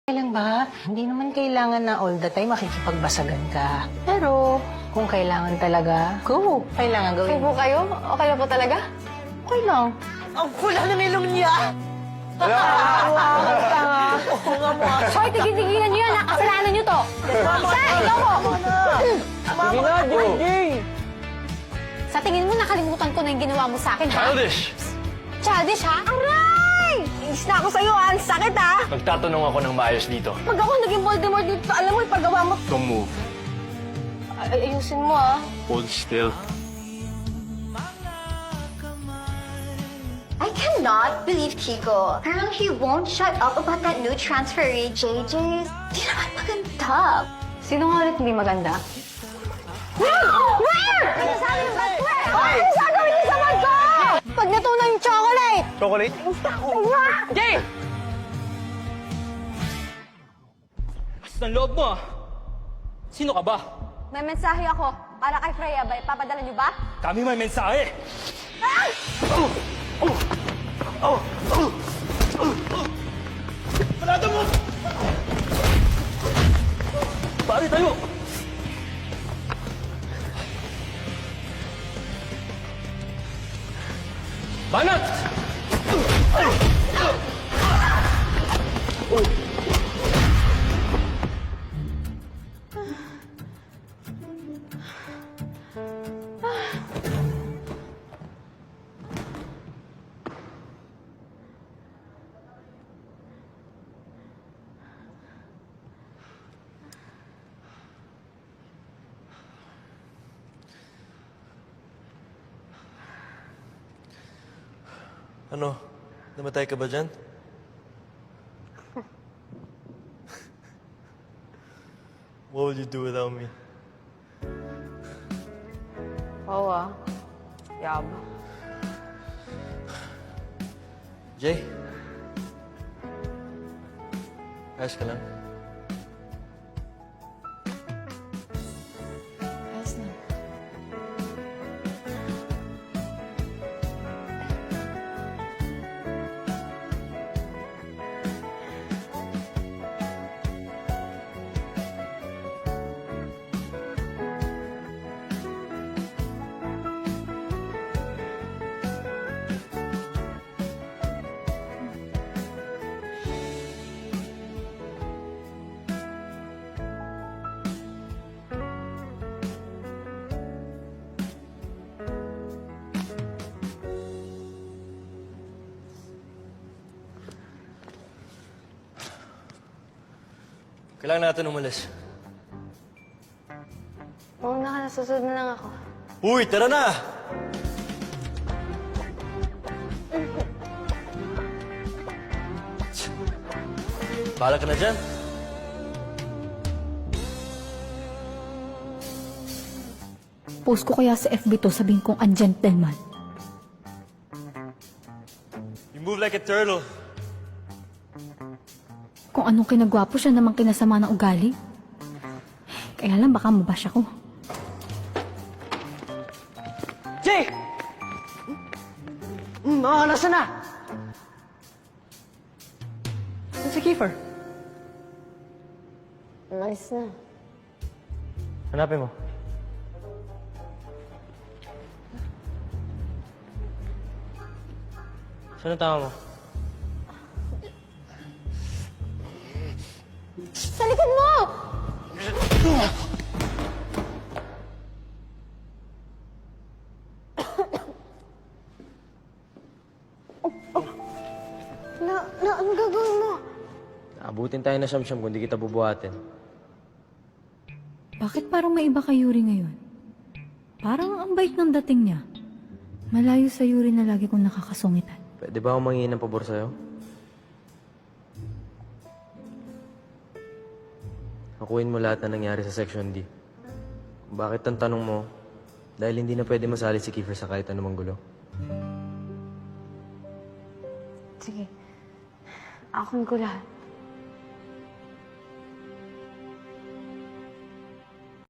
Kailan ba? Hindi naman kailangan na all the time makikipagbasagan ka. Pero, kung kailangan talaga, go. Kailangan Okay gawin. po kayo? Okay lang po talaga? Okay lang. Ang pula ng ilong niya! Hoy, tigil-tigilan niyo yan! Kasalanan niyo to! Sir, ikaw po! Sige na, Jingjing! Sa tingin mo, nakalimutan ko na yung ginawa mo sa akin, ha? Childish! Childish, ha? Aray! Inis na ako sa'yo, ha? Ang sakit, ha? Magtatanong ako ng maayos dito. Pag ako naging Voldemort dito, alam mo, ipagawa mo... Don't move. Ayusin mo, ha? Hold still. I cannot believe Kiko. Parang he won't shut up about that new transferee, JJ. Di naman maganda. Sino nga ulit hindi maganda? Where? Ano sabi mo ba? Where? Ano gagawin niyo sa bag ko? Pag natunaw yung chocolate! Chocolate? Jay! Ang loob mo, ah. Sino ka ba? May mensahe ako para kay Freya ba? Ipapadala niyo ba? Kami may mensahe. Parada mo! Pare tayo! Banat! Ano? Namatay ka ba dyan? What would you do without me? Oo, Yab. Jay? Ayos ka lang? Ayos na. Kailangan natin umalis. Mauna ka na, susunod na lang ako. Uy, tara na! Bahala ka na dyan. Post ko kaya sa FB to, sabihin kong ungentleman. You move like a turtle. Kung anong kinagwapo siya namang kinasama ng ugali. Kaya lang baka mabash ako. Jay! Nasa na? Si Kiefer. Umalis na. Hanapin mo. Saan ang tama mo? Sa likod mo! Anong gagawin mo? Abutin tayo na siyam-siyam kung di kita bubuhatin. Bakit parang may iba kay Yuri ngayon? Parang ang bait ng dating niya. Malayo sa Yuri na lagi kong nakakasungitan. Pwede ba akong mangingin ng pabor sa'yo? Hakuin mo lahat na nangyari sa Section D. Kung bakit ang tanong mo, dahil hindi na pwede masali si Kiefer sa kahit anumang gulo. Sige. Akin ko lahat.